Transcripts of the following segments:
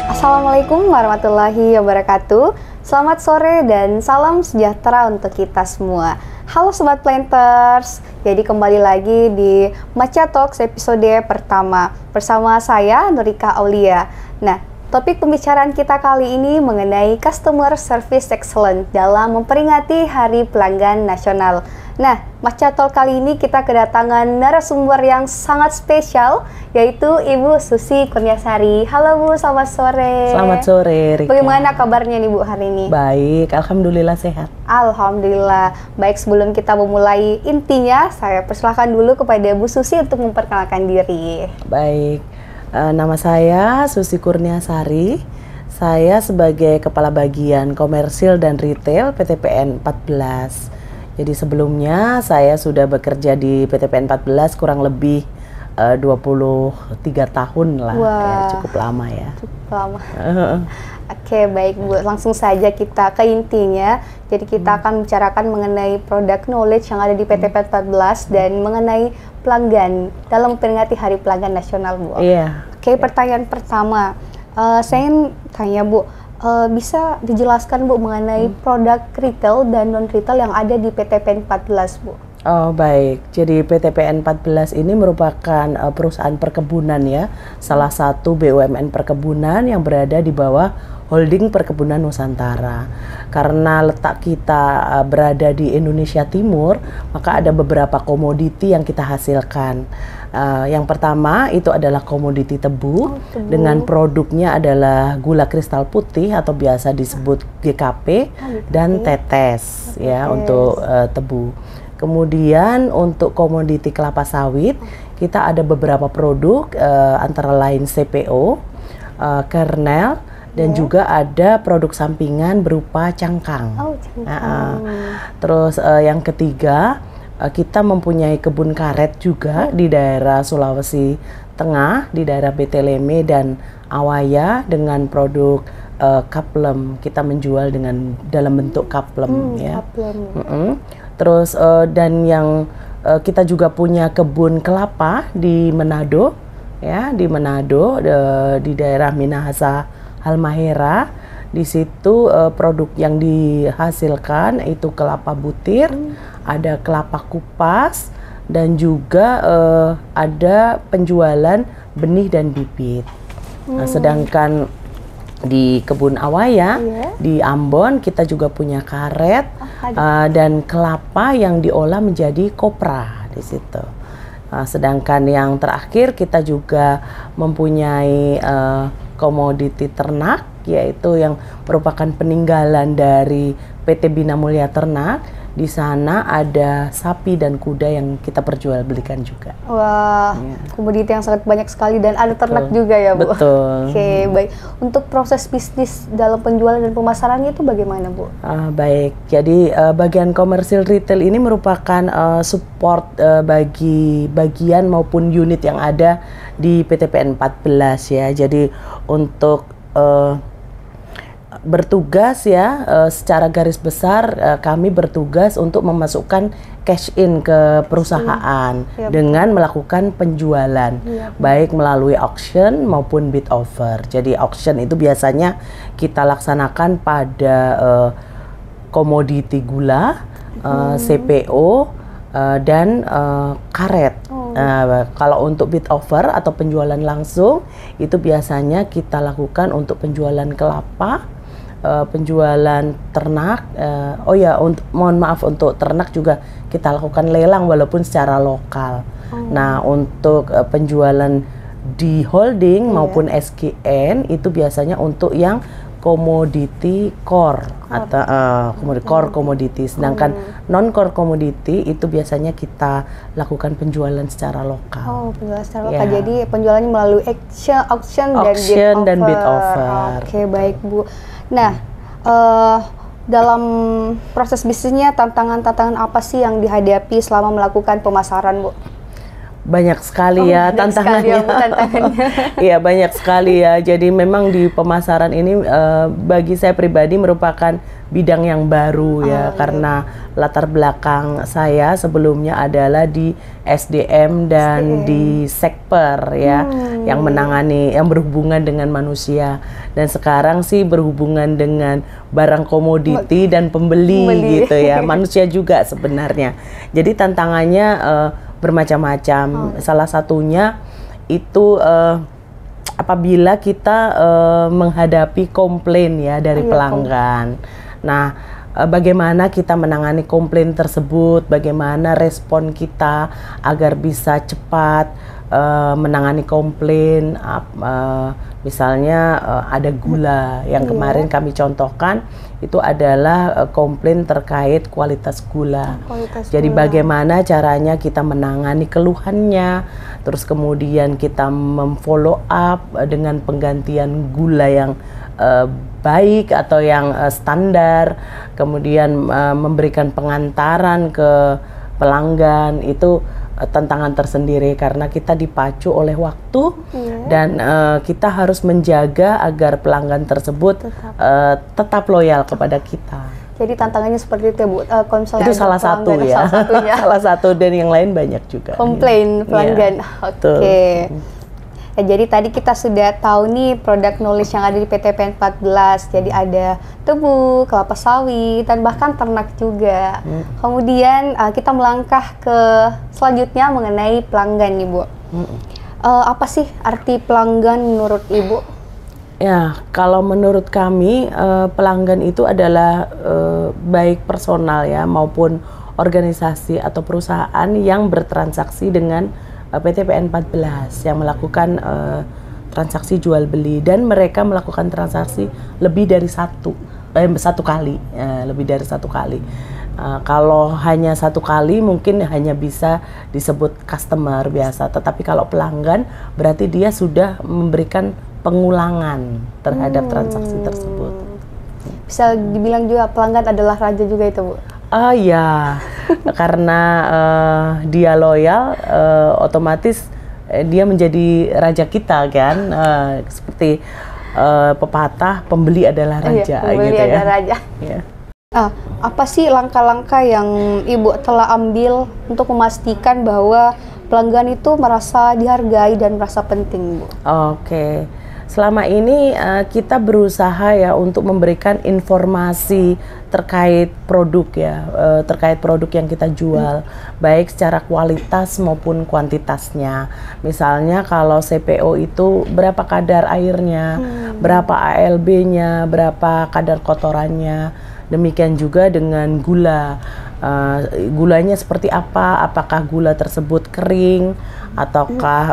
Assalamualaikum warahmatullahi wabarakatuh. Selamat sore dan salam sejahtera untuk kita semua. Halo Sobat Planters, jadi kembali lagi di Macha Talks episode pertama bersama saya Nurika Aulia. Nah, topik pembicaraan kita kali ini mengenai Customer Service Excellence dalam memperingati Hari Pelanggan Nasional. Nah, Macha Talk kali ini kita kedatangan narasumber yang sangat spesial, yaitu Ibu Susi Kurniasari. Halo Bu, selamat sore. Selamat sore, Rika. Bagaimana kabarnya nih Bu hari ini? Baik, alhamdulillah sehat. Alhamdulillah. Baik, sebelum kita memulai intinya, saya persilahkan dulu kepada Bu Susi untuk memperkenalkan diri. Baik, nama saya Susi Kurniasari. Saya sebagai Kepala Bagian Komersil dan Retail PTPN 14. Jadi sebelumnya saya sudah bekerja di PTPN 14 kurang lebih 23 tahun lah. Wah, ya, cukup lama ya. Cukup lama. Oke, baik Bu, langsung saja kita ke intinya. Jadi kita akan bicarakan mengenai product knowledge yang ada di PTPN 14 dan mengenai pelanggan dalam memperingati Hari Pelanggan Nasional Bu. Iya. Oke, pertanyaan pertama, saya ingin tanya Bu, bisa dijelaskan Bu mengenai produk retail dan non-retail yang ada di PTPN 14 Bu? Oh baik, jadi PTPN 14 ini merupakan perusahaan perkebunan ya, salah satu BUMN perkebunan yang berada di bawah Holding Perkebunan Nusantara. Karena letak kita berada di Indonesia Timur, maka ada beberapa komoditi yang kita hasilkan. Yang pertama itu adalah komoditi tebu, dengan produknya adalah gula kristal putih atau biasa disebut GKP dan tetes ya untuk tebu. Kemudian untuk komoditi kelapa sawit kita ada beberapa produk antara lain CPO, kernel, dan juga ada produk sampingan berupa cangkang. Terus yang ketiga, kita mempunyai kebun karet juga di daerah Sulawesi Tengah, di daerah Beteleme dan Awaya dengan produk kaplem. Kita menjual dalam bentuk kaplem ya. Terus dan yang kita juga punya kebun kelapa di Manado ya, di Manado di daerah Minahasa Halmahera. Di situ produk yang dihasilkan itu kelapa butir, ada kelapa kupas, dan juga ada penjualan benih dan bibit. Nah, sedangkan di kebun Awaya di Ambon kita juga punya karet dan kelapa yang diolah menjadi kopra di situ. Sedangkan yang terakhir kita juga mempunyai komoditi ternak, yaitu yang merupakan peninggalan dari PT Bina Mulia Ternak. Di sana ada sapi dan kuda yang kita perjualbelikan juga. Wah, komoditi yang sangat banyak sekali dan ada ternak juga ya Bu? Betul. Oke, baik. Untuk proses bisnis dalam penjualan dan pemasarannya itu bagaimana Bu? Baik, jadi bagian komersil retail ini merupakan support bagi bagian maupun unit yang ada di PTPN 14 ya. Jadi untuk bertugas ya, secara garis besar kami bertugas untuk memasukkan cash in ke perusahaan dengan melakukan penjualan baik melalui auction maupun bid offer. Jadi auction itu biasanya kita laksanakan pada komoditi gula, CPO dan karet. Kalau untuk bid offer atau penjualan langsung itu biasanya kita lakukan untuk penjualan kelapa, penjualan ternak. Mohon maaf, untuk ternak juga kita lakukan lelang walaupun secara lokal. Nah, untuk penjualan di holding maupun SKN itu biasanya untuk yang komoditi core atau core komoditi. Sedangkan non core komoditi itu biasanya kita lakukan penjualan secara lokal. Penjualan secara lokal. Jadi penjualannya melalui auction dan bid offer. Oke, baik Bu. Nah, dalam proses bisnisnya tantangan-tantangan apa sih yang dihadapi selama melakukan pemasaran Bu? Banyak sekali ya tantangannya. Iya, banyak sekali ya. Jadi memang di pemasaran ini bagi saya pribadi merupakan bidang yang baru ya, karena latar belakang saya sebelumnya adalah di SDM dan di Sekper ya, yang menangani, yang berhubungan dengan manusia, dan sekarang sih berhubungan dengan barang komoditi dan pembeli gitu ya, manusia juga sebenarnya. Jadi tantangannya bermacam-macam. Salah satunya itu apabila kita menghadapi komplain ya dari pelanggan. Nah, bagaimana kita menangani komplain tersebut, bagaimana respon kita agar bisa cepat menangani komplain. Misalnya ada gula yang kemarin kami contohkan, itu adalah komplain terkait kualitas gula. Jadi bagaimana caranya kita menangani keluhannya, terus kemudian kita memfollow up dengan penggantian gula yang baik atau yang standar, kemudian memberikan pengantaran ke pelanggan. Itu tantangan tersendiri karena kita dipacu oleh waktu dan kita harus menjaga agar pelanggan tersebut tetap loyal kepada kita. Jadi tantangannya seperti itu, Bu. Itu salah satu ya. Salah satu, dan yang lain banyak juga. Komplain pelanggan. Oke. Ya, jadi tadi kita sudah tahu nih produk knowledge yang ada di PTPN 14. Jadi ada tebu, kelapa sawit, dan bahkan ternak juga. Kemudian kita melangkah ke selanjutnya mengenai pelanggan nih, Bu. Apa sih arti pelanggan menurut Ibu? Ya, kalau menurut kami pelanggan itu adalah baik personal ya maupun organisasi atau perusahaan yang bertransaksi dengan PTPN 14 yang melakukan transaksi jual beli, dan mereka melakukan transaksi lebih dari satu kali, lebih dari satu kali. Kalau hanya satu kali mungkin hanya bisa disebut customer biasa, tetapi kalau pelanggan berarti dia sudah memberikan pengulangan terhadap transaksi tersebut. Bisa dibilang juga pelanggan adalah raja juga itu, Bu? Oh ya, karena dia loyal, otomatis dia menjadi raja kita kan, seperti pepatah pembeli adalah raja, pembeli gitu adalah ya. Raja. Yeah. Apa sih langkah-langkah yang Ibu telah ambil untuk memastikan bahwa pelanggan itu merasa dihargai dan merasa penting, Bu? Oke. Selama ini kita berusaha ya untuk memberikan informasi terkait produk ya, terkait produk yang kita jual, baik secara kualitas maupun kuantitasnya. Misalnya kalau CPO itu berapa kadar airnya, berapa ALB-nya, berapa kadar kotorannya. Demikian juga dengan gula. Gulanya seperti apa, apakah gula tersebut kering ataukah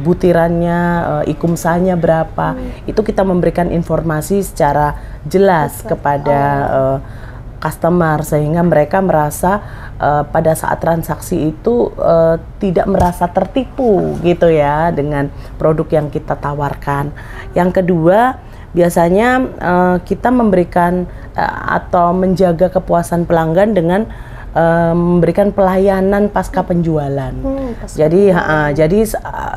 butirannya, ikumsanya berapa. Itu kita memberikan informasi secara jelas kepada customer sehingga mereka merasa pada saat transaksi itu tidak merasa tertipu gitu ya dengan produk yang kita tawarkan. Yang kedua, biasanya kita memberikan atau menjaga kepuasan pelanggan dengan memberikan pelayanan pasca penjualan. Jadi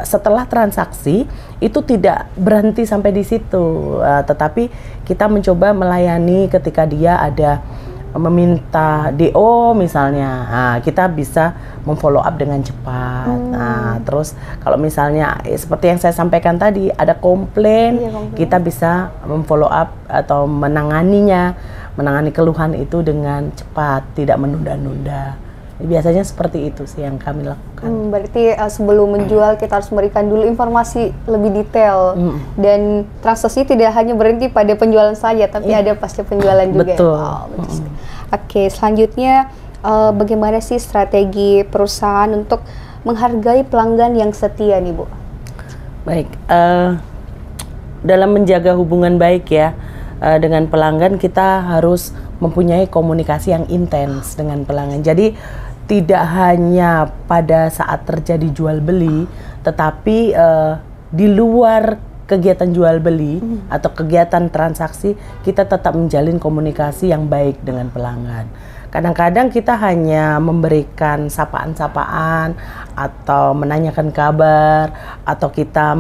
setelah transaksi itu tidak berhenti sampai di situ, tetapi kita mencoba melayani ketika dia ada meminta DO misalnya, kita bisa memfollow up dengan cepat. Terus kalau misalnya seperti yang saya sampaikan tadi ada komplain, kita bisa memfollow up atau menangani keluhan itu dengan cepat, tidak menunda-nunda. Biasanya seperti itu sih yang kami lakukan. Berarti sebelum menjual kita harus memberikan dulu informasi lebih detail, dan transaksi tidak hanya berhenti pada penjualan saja, tapi ada pasca penjualan juga. Betul. Oke, selanjutnya bagaimana sih strategi perusahaan untuk menghargai pelanggan yang setia nih, Bu? Baik, dalam menjaga hubungan baik ya dengan pelanggan, kita harus mempunyai komunikasi yang intens dengan pelanggan. Jadi tidak hanya pada saat terjadi jual beli, tetapi di luar kegiatan jual beli atau kegiatan transaksi, kita tetap menjalin komunikasi yang baik dengan pelanggan. Kadang-kadang kita hanya memberikan sapaan-sapaan atau menanyakan kabar, atau kita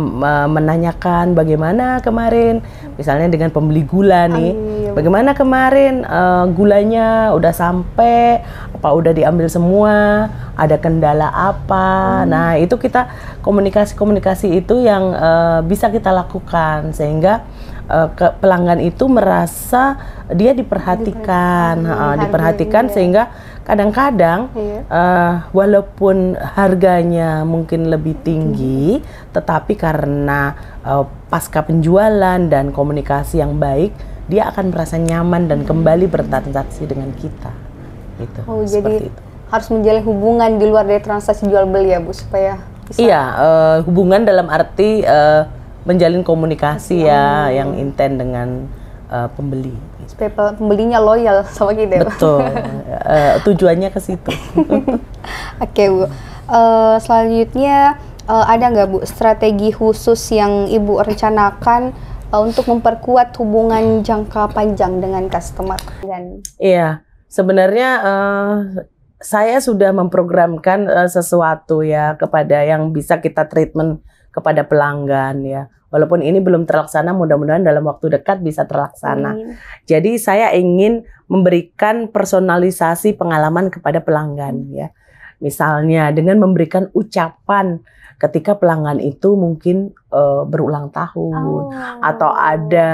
menanyakan bagaimana kemarin, misalnya dengan pembeli gula nih, bagaimana kemarin gulanya udah sampai, apa udah diambil semua, ada kendala apa. Nah itu kita komunikasi itu yang bisa kita lakukan sehingga pelanggan itu merasa dia diperhatikan, sehingga kadang-kadang walaupun harganya mungkin lebih tinggi, tetapi karena pasca penjualan dan komunikasi yang baik, dia akan merasa nyaman dan kembali bertransaksi dengan kita. Gitu. Oh, jadi itu harus menjalin hubungan di luar dari transaksi jual beli ya Bu, supaya bisa. Iya, hubungan dalam arti menjalin komunikasi yang intens dengan pembeli. Supaya pembelinya loyal sama kita. Betul, tujuannya ke situ. Oke Bu, selanjutnya ada nggak Bu strategi khusus yang Ibu rencanakan untuk memperkuat hubungan jangka panjang dengan customer? Iya, sebenarnya saya sudah memprogramkan sesuatu ya kepada yang bisa kita treatment kepada pelanggan ya. Walaupun ini belum terlaksana, mudah-mudahan dalam waktu dekat bisa terlaksana. Jadi saya ingin memberikan personalisasi pengalaman kepada pelanggan ya. Misalnya dengan memberikan ucapan ketika pelanggan itu mungkin berulang tahun atau ada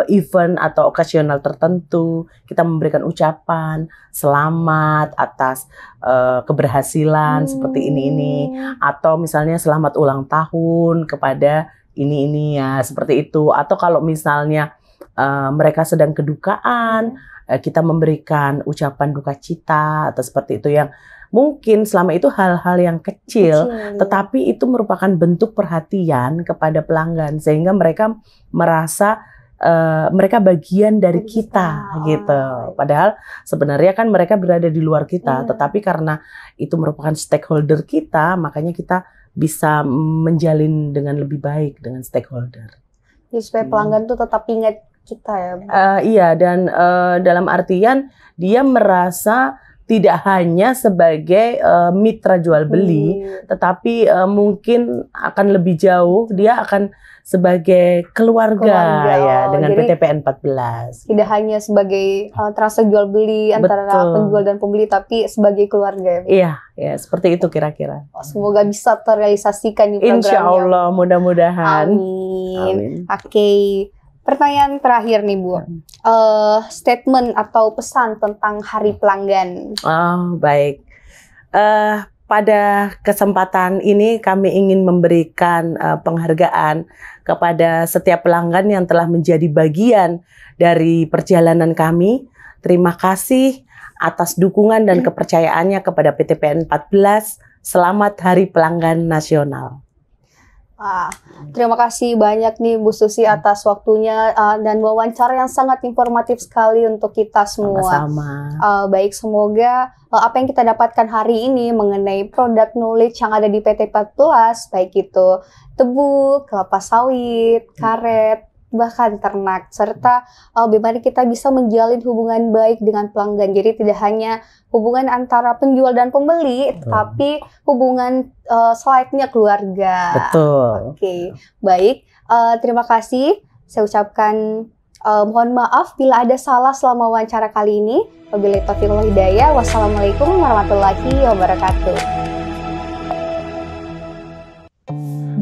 event atau okasional tertentu, kita memberikan ucapan selamat atas keberhasilan seperti ini, atau misalnya selamat ulang tahun kepada ini ya, seperti itu. Atau kalau misalnya mereka sedang kedukaan, kita memberikan ucapan duka cita atau seperti itu, yang mungkin selama itu hal-hal yang kecil, tetapi itu merupakan bentuk perhatian kepada pelanggan sehingga mereka merasa mereka bagian dari kita gitu. Padahal sebenarnya kan mereka berada di luar kita, tetapi karena itu merupakan stakeholder kita, makanya kita bisa menjalin dengan lebih baik dengan stakeholder. Jadi supaya pelanggan tuh tetap ingat kita ya. Iya, dan dalam artian dia merasa tidak hanya sebagai mitra jual beli, tetapi mungkin akan lebih jauh, dia akan sebagai keluarga ya dengan PTPN 14. Tidak hanya sebagai transaksi jual beli antara penjual dan pembeli, tapi sebagai keluarga. Iya, ya seperti itu kira-kira. Semoga bisa terrealisasikan di programnya. Insya Allah, mudah-mudahan. Amin. Oke. Pertanyaan terakhir nih Bu, statement atau pesan tentang Hari Pelanggan. Baik. Pada kesempatan ini kami ingin memberikan penghargaan kepada setiap pelanggan yang telah menjadi bagian dari perjalanan kami. Terima kasih atas dukungan dan kepercayaannya kepada PTPN 14. Selamat Hari Pelanggan Nasional. Terima kasih banyak nih Bu Susi atas waktunya dan wawancara yang sangat informatif sekali untuk kita semua. Sama-sama. Baik, semoga apa yang kita dapatkan hari ini mengenai product knowledge yang ada di PT 14, baik itu tebu, kelapa sawit, karet, bahkan ternak, serta bagaimana kita bisa menjalin hubungan baik dengan pelanggan. Jadi tidak hanya hubungan antara penjual dan pembeli, tapi hubungan selayaknya keluarga. Betul. Oke, baik. Terima kasih. Saya ucapkan mohon maaf bila ada salah selama wawancara kali ini. Wabillahi taufiq wal hidayah. Wassalamualaikum warahmatullahi wabarakatuh.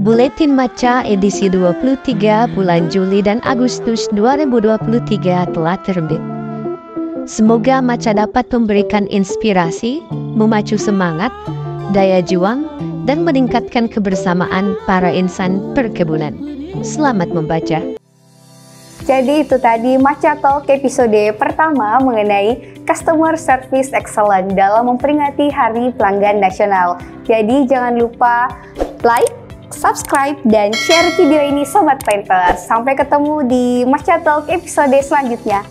Buletin Matcha edisi 23 bulan Juli dan Agustus 2023 telah terbit. Semoga Matcha dapat memberikan inspirasi, memacu semangat, daya juang, dan meningkatkan kebersamaan para insan perkebunan. Selamat membaca. Jadi itu tadi Matcha Talk episode pertama mengenai Customer Service Excellence dalam memperingati Hari Pelanggan Nasional. Jadi jangan lupa like, subscribe, dan share video ini Sobat Painters. Sampai ketemu di Matcha Talk episode selanjutnya.